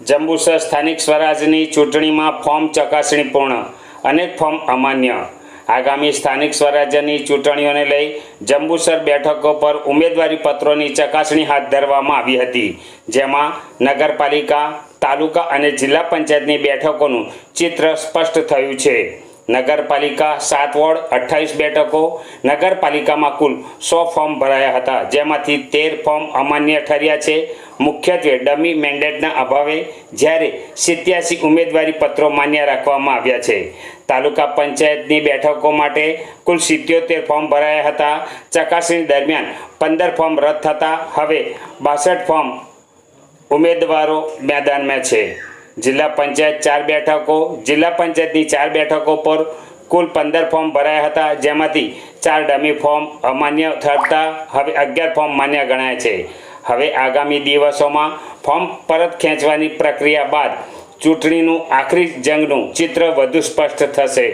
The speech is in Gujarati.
જંબુસર સ્થાનિક સ્વરાજની ચૂંટણીમાં ફોર્મ ચકાસણી પૂર્ણ, અનેક ફોર્મ અમાન્ય। આગામી સ્થાનિક સ્વરાજ્યની ચૂંટણીઓને લઈ જંબુસર બેઠકો પર ઉમેદવારી પત્રોની ચકાસણી હાથ ધરવામાં આવી હતી, જેમાં નગરપાલિકા, તાલુકા અને જિલ્લા પંચાયતની બેઠકોનું ચિત્ર સ્પષ્ટ થયું છે। નગરપાલિકા 7 વોર્ડ 28 બેઠકો, નગરપાલિકામાં કુલ 100 ફોર્મ ભરાયા હતા, જેમાંથી 13 ફોર્મ અમાન્ય ઠર્યા છે, મુખ્યત્વે ડમી મેન્ડેટના અભાવે, જ્યારે 87 ઉમેદવારી પત્રો માન્ય રાખવામાં આવ્યા છે। તાલુકા પંચાયતની બેઠકો માટે કુલ 77 ફોર્મ ભરાયા હતા। ચકાસણી દરમિયાન 15 ફોર્મ રદ થતાં હવે 62 ફોર્મ ઉમેદવારો મેદાનમાં છે। જિલ્લા પંચાયત 4 બેઠકો, જિલ્લા પંચાયતની 4 બેઠકો પર કુલ 15 ફોર્મ ભરાયા હતા, જેમાંથી 4 ડમી ફોર્મ અમાન્ય થતાં હવે 11 ફોર્મ માન્ય ગણાય છે। હવે આગામી દિવસોમાં ફોર્મ પરત ખેંચવાની પ્રક્રિયા બાદ ચૂંટણીનું આખરી જંગનું ચિત્ર વધુ સ્પષ્ટ થશે।